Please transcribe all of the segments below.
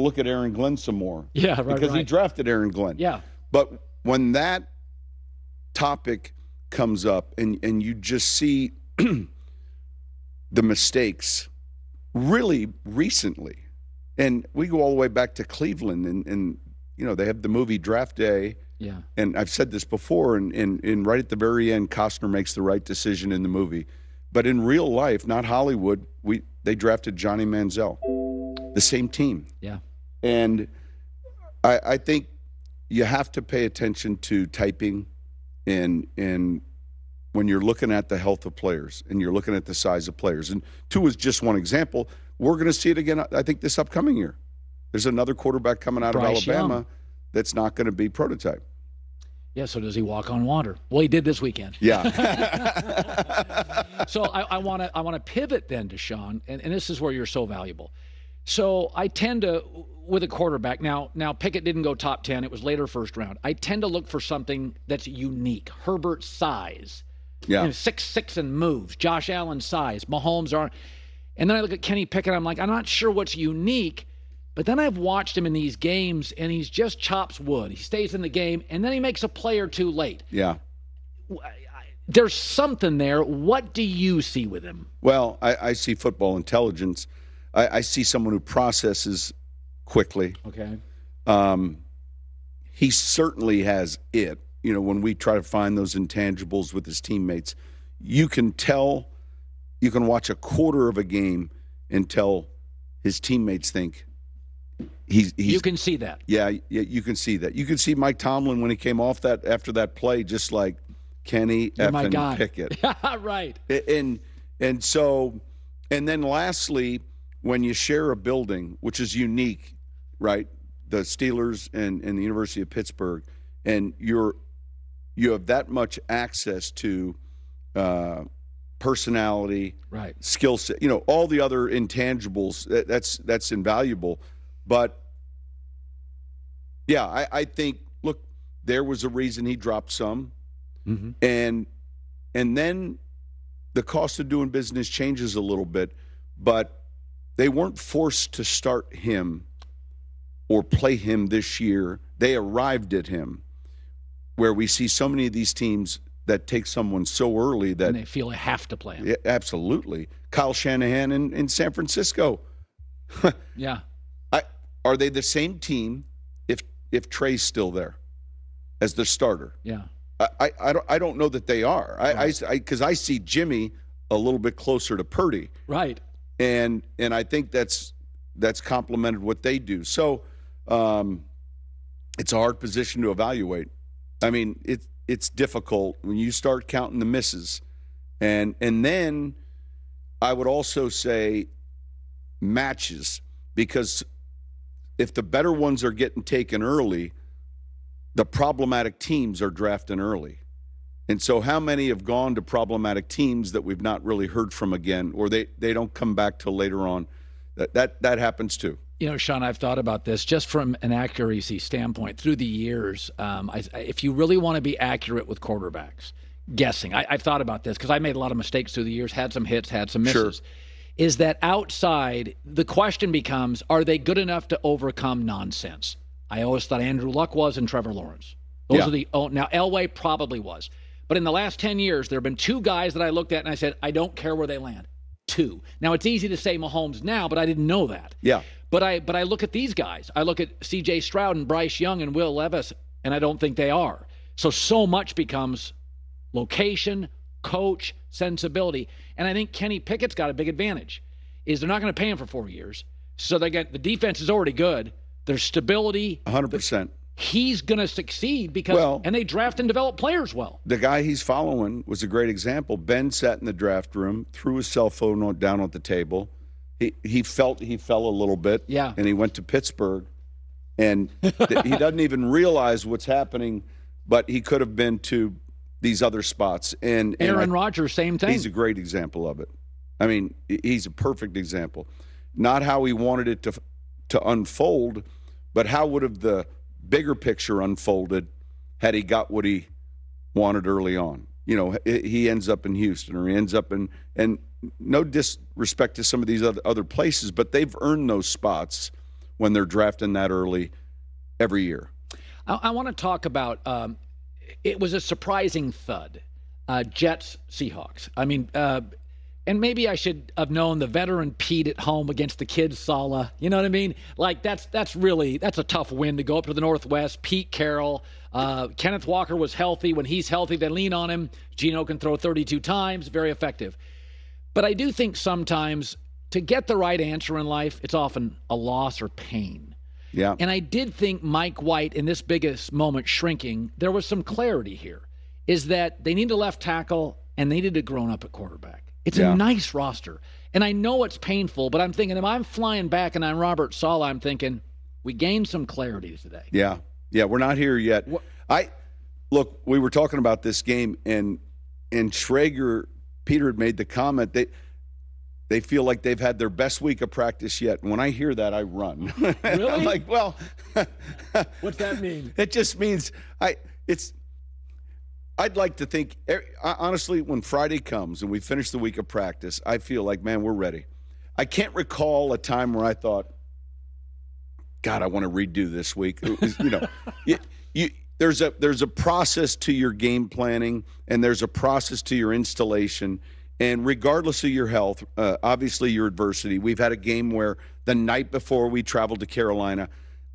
look at Aaron Glenn some more. Yeah, right. Because he drafted Aaron Glenn. Yeah. But when that topic comes up and you just see the mistakes really recently, and we go all the way back to Cleveland, and they have the movie Draft Day. Yeah. And I've said this before, and right at the very end, Costner makes the right decision in the movie. But in real life, not Hollywood, they drafted Johnny Manziel, the same team. Yeah. And I think you have to pay attention to typing and when you're looking at the health of players and you're looking at the size of players. And Tua is just one example. We're going to see it again, I think, this upcoming year. There's another quarterback coming out of Alabama that's not going to be prototype. Yeah, so does he walk on water? Well, he did this weekend. Yeah. So I want to pivot then to Sean, and this is where you're so valuable. So I tend to, with a quarterback, now Pickett didn't go top 10. It was later first round. I tend to look for something that's unique. Herbert's size. Yeah. 6'6" and moves. Josh Allen's size. Mahomes aren't. And then I look at Kenny Pickett, I'm like, I'm not sure what's unique. But then I've watched him in these games, and he's just chops wood. He stays in the game, and then he makes a play or two late. Yeah. There's something there. What do you see with him? Well, I see football intelligence. I see someone who processes quickly. Okay. He certainly has it. When we try to find those intangibles with his teammates, you can tell, you can watch a quarter of a game and tell his teammates think he's you can see that. Yeah, you can see that. You can see Mike Tomlin when he came off that after that play, just like Kenny effing Pickett. Right. And so, and then lastly, when you share a building, which is unique, right? The Steelers and the University of Pittsburgh, and you have that much access to personality, right, skill set, all the other intangibles. That's invaluable. But yeah, I think, look, there was a reason he dropped some, and then the cost of doing business changes a little bit, but they weren't forced to start him or play him this year. They arrived at him, where we see so many of these teams that take someone so early that and they feel they have to play him. Yeah, absolutely. Kyle Shanahan in San Francisco. Yeah. Are they the same team if Trey's still there as the starter? Yeah. I don't know that they are. Because I see Jimmy a little bit closer to Purdy. Right. And I think that's complemented what they do. So it's a hard position to evaluate. I mean, it's difficult when you start counting the misses. And then I would also say matches, because if the better ones are getting taken early, the problematic teams are drafting early. And so how many have gone to problematic teams that we've not really heard from again, or they don't come back till later on? That happens too. Sean, I've thought about this just from an accuracy standpoint through the years. If you really want to be accurate with quarterbacks, guessing, I've thought about this because I made a lot of mistakes through the years, had some hits, had some misses. Sure. Is that outside, the question becomes, are they good enough to overcome nonsense? I always thought Andrew Luck was and Trevor Lawrence. Those are now Elway probably was. But in the last 10 years, there have been two guys that I looked at and I said, I don't care where they land. Two. Now, it's easy to say Mahomes now, but I didn't know that. Yeah. But I look at these guys. I look at C.J. Stroud and Bryce Young and Will Levis, and I don't think they are. So much becomes location, coach, sensibility. And I think Kenny Pickett's got a big advantage, is they're not going to pay him for 4 years. So the defense is already good. There's stability. 100%. He's going to succeed because and they draft and develop players well. The guy he's following was a great example. Ben sat in the draft room, threw his cell phone down at the table. He felt he fell a little bit. Yeah. And he went to Pittsburgh. And he doesn't even realize what's happening, but he could have been to these other spots. And Aaron Rodgers, same thing. He's a great example of it. I mean, he's a perfect example. Not how he wanted it to unfold, but how would have the bigger picture unfolded had he got what he wanted early on. He ends up in Houston, or he ends up in, and no disrespect to some of these other places, but they've earned those spots when they're drafting that early every year. I want to talk about it was a surprising thud. Jets, Seahawks. I mean, and maybe I should have known the veteran Pete at home against the kid Saleh. You know what I mean? Like, that's a tough win to go up to the Northwest. Pete Carroll. Kenneth Walker was healthy. When he's healthy, they lean on him. Geno can throw 32 times. Very effective. But I do think sometimes to get the right answer in life, it's often a loss or pain. Yeah. And I did think Mike White, in this biggest moment shrinking, there was some clarity here, is that they need a left tackle and they needed a grown-up at quarterback. It's a nice roster. And I know it's painful, but I'm thinking if I'm flying back and I'm Robert Saleh, I'm thinking we gained some clarity today. Yeah. Yeah, we're not here yet. Look, we were talking about this game, and Schrager, Peter had made the comment that they feel like they've had their best week of practice yet. And when I hear that, I run. Really? I'm like, well. What's that mean? It just means I'd like to think, honestly, when Friday comes and we finish the week of practice, I feel like, man, we're ready. I can't recall a time where I thought, God, I want to redo this week. There's a process to your game planning, and there's a process to your installation. And regardless of your health, obviously your adversity, we've had a game where the night before we traveled to Carolina,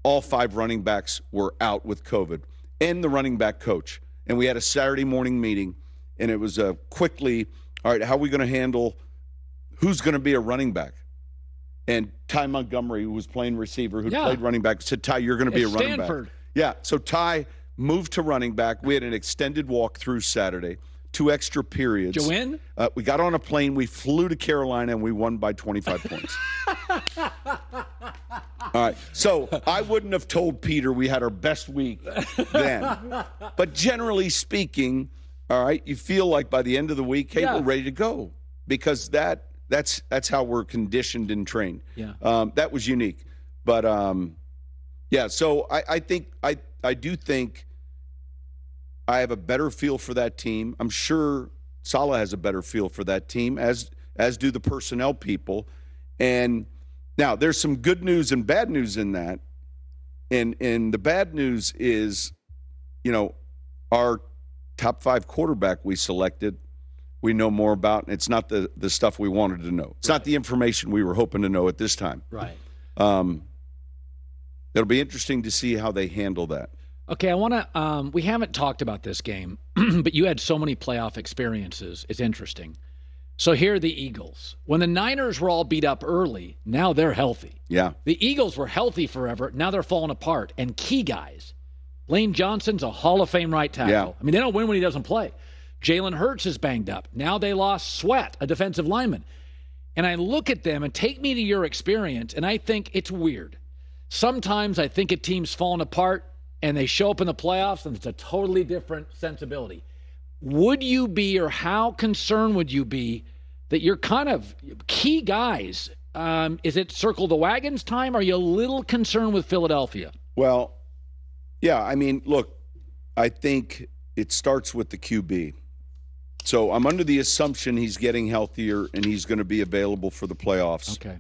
all 5 running backs were out with COVID, and the running back coach. And we had a Saturday morning meeting, and it was quickly, all right, how are we going to handle who's going to be a running back? And Ty Montgomery, who was playing receiver, who played running back, said, Ty, you're going to be a running back. Yeah, so Ty moved to running back. We had an extended walk through Saturday, 2 extra periods. Did you win? We got on a plane. We flew to Carolina, and we won by 25 points. All right, so I wouldn't have told Peter we had our best week then. But generally speaking, all right, you feel like by the end of the week, hey, we're ready to go, because that's how we're conditioned and trained. Yeah. That was unique. But, so I do think I have a better feel for that team. I'm sure Saleh has a better feel for that team, as do the personnel people. And now there's some good news and bad news in that. And the bad news is, our top 5 quarterback we selected, we know more about, and it's not the stuff we wanted to know. It's not the information we were hoping to know at this time. Right. It'll be interesting to see how they handle that. Okay, I want to we haven't talked about this game, but you had so many playoff experiences. It's interesting. So here are the Eagles. When the Niners were all beat up early, now they're healthy. Yeah. The Eagles were healthy forever. Now they're falling apart. And key guys, Lane Johnson's a Hall of Fame right tackle. Yeah. I mean, they don't win when he doesn't play. Jalen Hurts is banged up. Now they lost Sweat, a defensive lineman. And I look at them and take me to your experience, and I think it's weird. Sometimes I think a team's falling apart and they show up in the playoffs and it's a totally different sensibility. Would you be, or how concerned would you be that you're kind of key guys? Is it circle the wagons time? Are you a little concerned with Philadelphia? Well, yeah, I mean, look, I think it starts with the QB. So I'm under the assumption he's getting healthier and he's going to be available for the playoffs. Okay.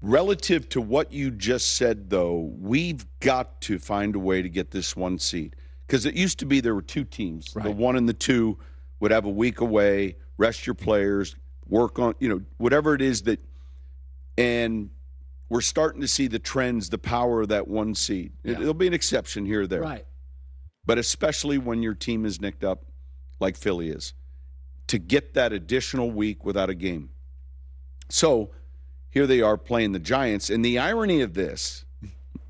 Relative to what you just said, though, we've got to find a way to get this 1 seed. Because it used to be there were 2 teams. Right. The 1 and the 2 would have a week away, rest your players, work on, whatever it is that – and we're starting to see the trends, the power of that 1 seed. Yeah. There'll be an exception here or there. Right. But especially when your team is nicked up like Philly is, to get that additional week without a game. So here they are playing the Giants. And the irony of this,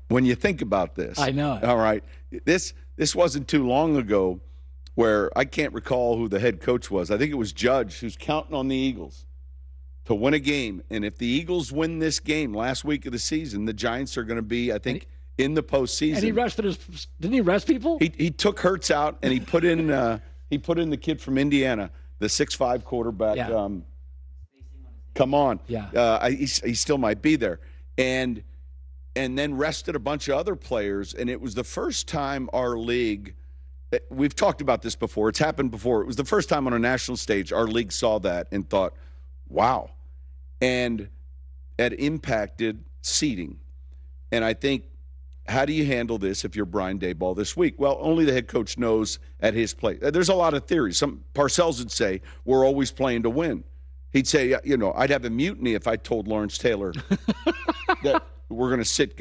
when you think about this. I know it. All right. This wasn't too long ago where I can't recall who the head coach was. I think it was Judge, who's counting on the Eagles to win a game. And if the Eagles win this game last week of the season, the Giants are going to be, I think, in the postseason. And he rested didn't he rest people? He took Hurts out and he put in the kid from Indiana, the 6'5" quarterback. Yeah. Come on. Yeah. He still might be there. And then rested a bunch of other players. And it was the first time our league, we've talked about this before, it's happened before. It was the first time on a national stage our league saw that and thought, wow. And it impacted seeding. And I think, how do you handle this if you're Brian Daboll this week? Well, only the head coach knows at his play. There's a lot of theories. Some Parcells would say, we're always playing to win. He'd say, I'd have a mutiny if I told Lawrence Taylor that we're going to sit